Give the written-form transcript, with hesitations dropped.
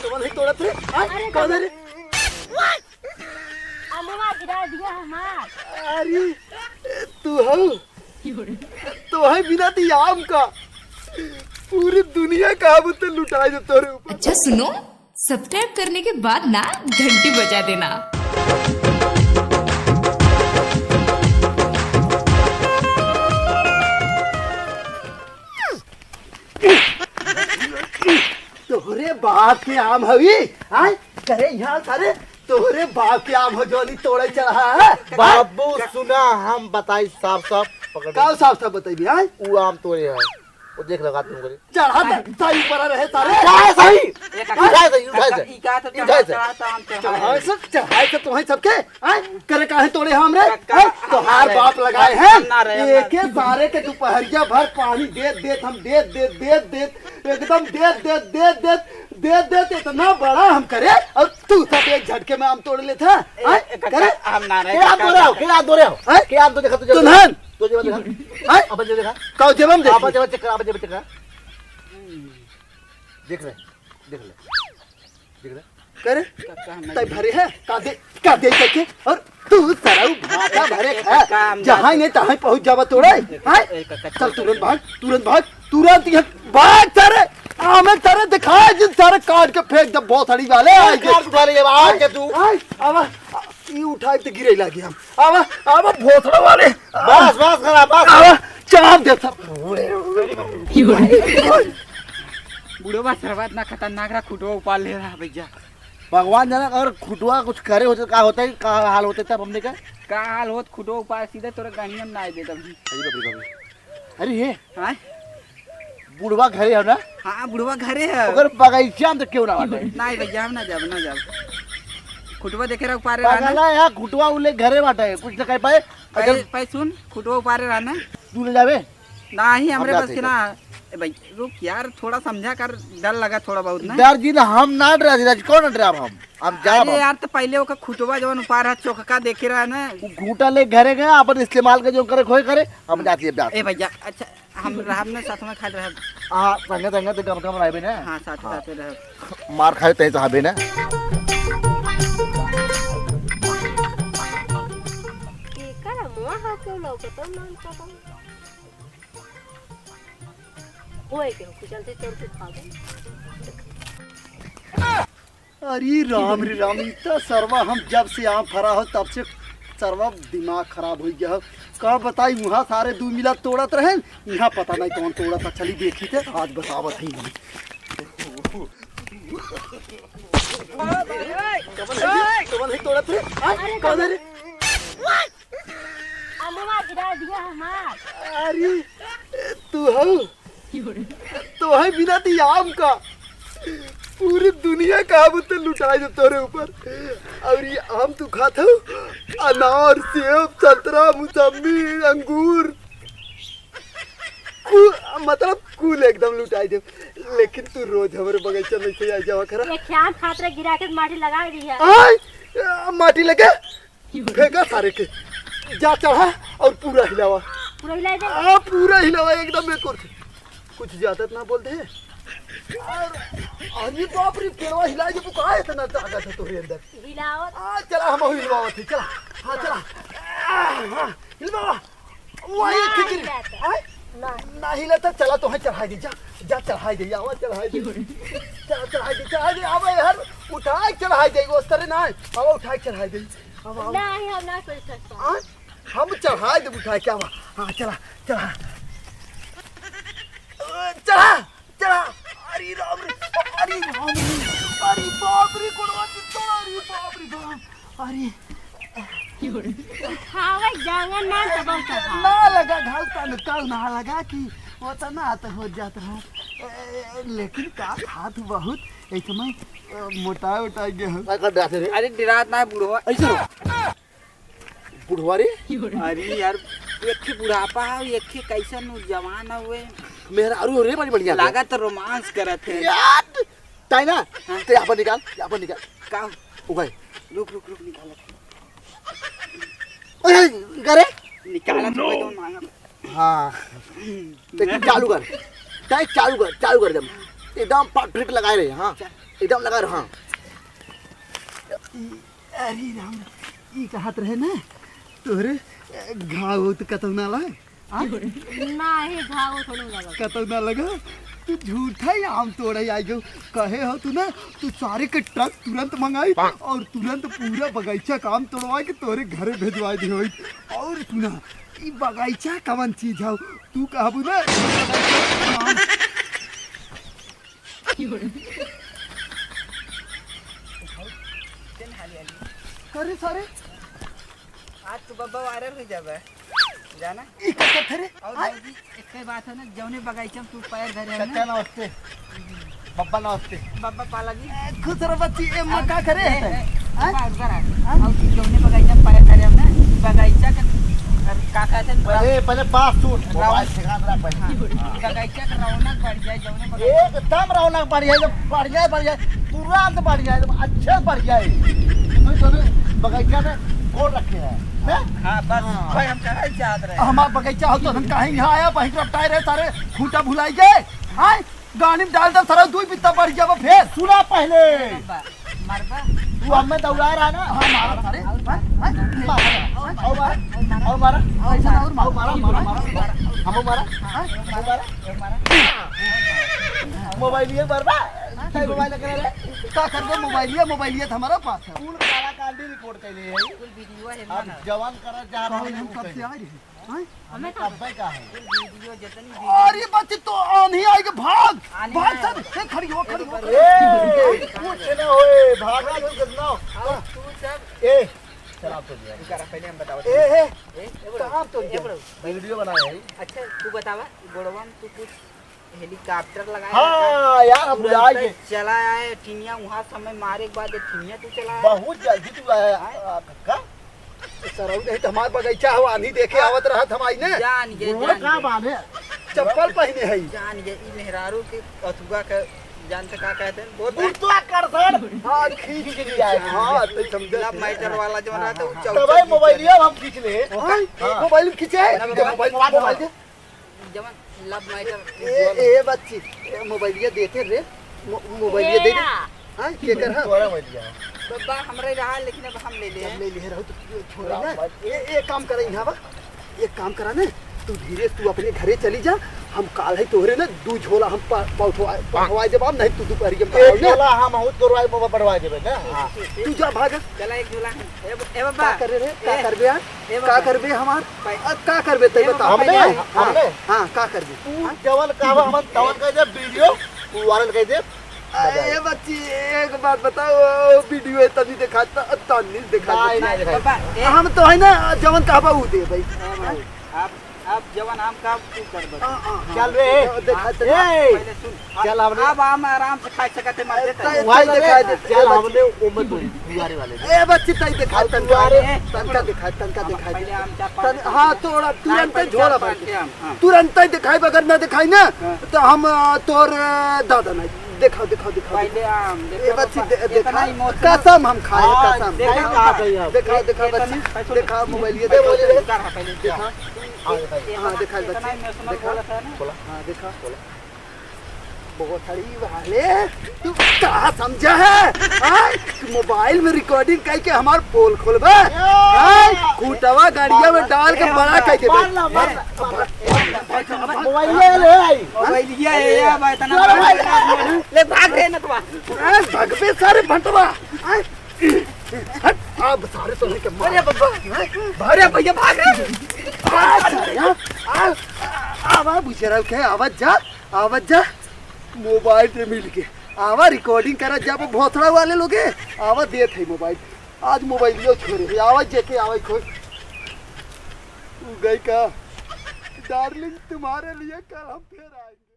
कमल तोड़ा थे कौन है आलूवा गिरा दिया हमार। अरे तू हो तो है बिना दी आम का पूरी दुनिया का अब तो लुटाए दे तोरे ऊपर। अच्छा सुनो, सब्सक्राइब करने के बाद ना घंटी बजा देना। तोहरे बाप के आम हवी आय करे यहाँ सारे तोहरे बाप के आम हो जोनी तोड़े चढ़ा है। बाबू सुना हम बताई साफ साफ पकड़ का साफ साफ बताइए आय वो आम तोड़े है वो देख लगा तुम करे चढ़ा ताई ऊपर रहे सारे क्या सही उठाए सही उठाए चढ़ाए से तुम्हें सबके आय करे काहे तोड़े हमरे तोहार बाप लगाए हैं एक सारे के दोपहरिया भर पानी दे हम दे एकदम दे इतना बड़ा हम करे और तू सब एक झटके में आम तोड़ लेता करे हम ना रहे क्या दो रहे हो क्या आम तो देखा तुझे तुनहन तो जेब देखा अब जेब देखा काऊ जेबम देख अब जेब चेक अब जेब चेक देख ले करे तय भरे है का दे के और तू सरऊ भागा भरे है जहां नहीं तहां पहुंच जावा तोड़े हाय चल तुरंत भाग सारे आमे सारे दिखाए जिन सारे काट के फेंक दे भोसड़ी वाले आए कार उठा ले आ के तू आवा ई उठाए तो गिरे लागे हम आवा भोसड़ा वाले बस करा बस आवा चाप दे सब बुढ़वा सर्वात ना खतरनाक रहा खुटवा उपाल ले रहा भैया। भगवान जाने अगर खुटवा कुछ करे होते का होता है का हाल होते तब हमने का हाल होत खुटवा उपाल सीधे तोरे गानियन ना आए दे तभी। अरे ये हां बुढ़वा घरे है ना। हां बुढ़वा घरे है अगर बगीचा में तो क्यों ना बाटे नहीं भैया हम ना जाब खुटवा देखे रहा उपारे रहना रहना यार खुटवा उले घरे बाटे कुछ ना कह पाए अगर पै सुन खुटवा उपारे रहना तू ले जावे नहीं हमरे हम बस के ना भाई रुक यार थोड़ा समझा कर डर लगा थोड़ा बहुत ना डर जी ना हम ना डरा जी कौन डरा हम जा अरे यार तो पहले ओका खुटवा जवन उपार है चौका देखे रहा ना घूटा ले घरे गए अपन इस्तेमाल के जो करे खोए करे हम जाती है ए भैया अच्छा हम रहब साथ में खा रहे हां संगे तो कम रहबे ना। हां साथ रहे मार खाए तय चाहबे ना केकर मुआ हा क्यों लौकत मन पता होए के चलते खा गए। अरे राम रे राम इतना सरवा हम जब से आम फरा हो तब से सरवा दिमाग खराब हो गया का बताई वहाँ सारे दू मिला तोड़त रहे यहाँ पता नहीं कौन तोड़ा था चली देखी थे आज बतावत ही नहीं। कमल तोड़ा थे कौन है आलूवा गिरा दिया हमार। अरे तू हो तो है बिना दी आम का पूरी दुनिया का अब तो लुटाए दे तोरे ऊपर और ये आम तू खाता हो अनार सेब संतरा मौसमी अंगूर मतलब कूल एकदम लुटाए दे लेकिन तू रोज हमारे बगीचा में से आ जावा खरा एक आम खातरा गिरा के माटी लगा दिया आय माटी लगे फेंका सारे के जा चढ़ा और पूरा हिलावा पूरा हिला दे पूरा हिलावा एकदम एक और कुछ ज्यादा ना बोलते हैं अरे बाप रे पेड़वा हिलाए जब का इतना ताकत है तोरे अंदर हिलाओ चला हम हिलवावत है चला हां चला हिलवा वो ये कितनी ना हिलता चला तो है चढ़ाई दे जा चढ़ाई दे आवा चढ़ाई दे आवा यार उठाए चढ़ाई दे उस तरह ना आवा उठाए चढ़ाई दे आवा नहीं हम ना कर सकते हम चढ़ाई दे उठाए क्या हां चला चला अरे राम रे अरे बाप रे कोड़वा अरे बाप रे बाप अरे खावे जांगन ना तब ना लगा घाल का ना लगा कि वो तो ना तो हो जाता है लेकिन का हाथ बहुत ऐसे में मोटा गया अरे डिरात ना बुढ़वा ऐसा बुढ़वा रे अरे यार एक ही बुढ़ापा है एक ही कैसन जवान हुए मेरा अरु रे बड़ी बढ़िया लगा तो रोमांस करत है यार ताई ना ते अपन निकाल का उगाई रुक निकाल ओए करे निकाला तो मांगा हां ते चालू कर टाइट चालू कर दम एकदम परफेक्ट लगाए रहे। हाँ एकदम लगा रहे। हाँ अरे राम ई कहत रहे ना तोरे घाव तो कतौ ना लगे नाही घाव थोडं लागल कतौ ना लगा तू झूठा ही आम तोड़े आई गो कहे हो तू ना तू सारे के ट्रक तुरंत मंगाई और तुरंत पूरा बगीचा काम तोड़वाई के तोरे घरे भेजवा दी होई। और तू ना ई बगीचा कवन चीज हो तू कहबू ना अरे सारे आज तू बब्बा वायरल हो जाबे जाना ई कते थे रे और भाई एक बात है ना जौने बगीचा में तू पैर धरे है सच्चा नमस्ते बब्बा नमस्ते। बब्बा पालागी खुद रो बच्ची ए मां का करे बात करा और जौने बगीचा में पैर धरे हम ना बगीचा का कहते हैं पहले बात सुन मोबाइल सिखा दे पहले। बगीचा का रौनक बढ़ जाए जौने बगीचा एकदम रौनक बढ़ जाए तुरंत बढ़ जाए अच्छे बढ़ जाए। बगीचा में कौन रखे हैं? हां बस भाई हम कहना चाहत रहे हमार बगीचा हो तो हम कहीं यहाँ आया वहीं रपटाए रहे सारे खूंटा भुलाई गए। हां गाड़ी में डाल दे सारा दुई बित्ता बढ़ जाबो फिर सुना पहले मरबा तू हमें दौड़ा रहा ना। हां मारा सारे और मारा ऐसा और मारा हम मारा मोबाइल ये बरबा मोबाइल करे रे का करबो मोबाइलिया तो हमारा पास है। फूल काला कांडी रिकॉर्ड कैले है कुल वीडियो है अब जवान करा जा रहा हम कब से आ रहे हैं हमें कब का है वीडियो जितनी और ये बच्चे तो आंधी आई के भाग आने भाग में- सब ए, खड़ी हो ए कुछ ना होए भागा नहीं करना तू सब ए चल आप तो दिया तू करा पहले हम बताओ ए ए कहां तो वीडियो बनाया है। अच्छा तू बतावा गोड़वा में तू कुछ हेलीकॉप्टर लगाया हाँ यार हम बुलाएंगे चला आए ठिनिया वहाँ समय मारे के बाद ठिनिया तू चला आया बहुत जल्दी तू आया का सरौ नहीं तो हमार बगीचा हो आंधी देखे आवत रहत हम आई ने जान गए गुरुआ का बांधे चप्पल पहने है जान गए ई मेहरारू के अथुआ का जानते का कहते हैं बहुत उल्टा कर सर हां खींच के लिया हां तो समझ लब मैटर वाला जो रहता है तो भाई मोबाइल लिया हम खींच ले मोबाइल खींचे मोबाइल जवन लब मैटर ए बच्ची मोबाइलिया देते रे मोबाइलिया दे दे हां के कर हां तोरा मोबाइल लिया बब्बा हमरे रहा लेकिन अब हम ले ले ले ले रहो तो छोड़ ना एक काम करे यहां बा एक काम करा ना तू धीरे तू अपने घरे चली जा हम काल है तोहरे ना दू झोला हम पहुंचवाए जब हम नहीं तू दोपहर में एक झोला हम बहुत करवाए बाबा बढ़वा देबे ना तू जा भाग चला एक झूला ए का बब्बा करे रे का करबे यार का करबे हमार का करबे तै बता हमने हां का करबे तू जवन कहवा हम तवन कह दे वीडियो तू वायरल कह दे ए बच्ची एक बात बताओ वीडियो तनी दिखाता तनी दिखाता बब्बा हम तो है ना जवन कहबा ऊ दे भाई अब जवन आम का तू कर बता चल रे दिखाते पहले सुन चल हमने अब आम आराम से खा सकते मर देता वाई दिखा दे चल हमने उम्र तो दुआरे वाले ए बच्ची तई दिखा तनका दिखा पहले आम चार हां थोड़ा तुरंत झोला पाँच बांध आम हाँ तुरंत ही दिखाई अगर ना दिखाई ना तो हम तोर दादा नहीं दिखाओ पहले आम ए बच्ची इतना दिखा इमोशनल कसम हम खाए कसम देखा कहा गई अब दिखा बच्ची दिखा मोबाइल ये पहले दिखा हाँ दिखा इतना बच्ची इमोशनल बोला था ना हाँ देखा बहुत सारी वाले तू क्या समझा है मोबाइल में रिकॉर्डिंग करके हमार पोल खोलबे खूटवा गाड़िया में डाल के बड़ा कह के मोबाइल ले आई मोबाइल ये है या भाई तना ले भाग रे नटवा भगवे सारे भंटवा हट अब सारे तो के मारे बब्बा अरे भैया भाग रे आवाज बुझरा के आवाज जा मोबाइल पे मिल के आवा रिकॉर्डिंग करा जब भोसड़ा वाले लोग आवा देत है मोबाइल आज मोबाइल लियो छोरे आवाज जेके आवाज खोल गई का डार्लिंग तुम्हारे लिए कल हम फिर आएंगे।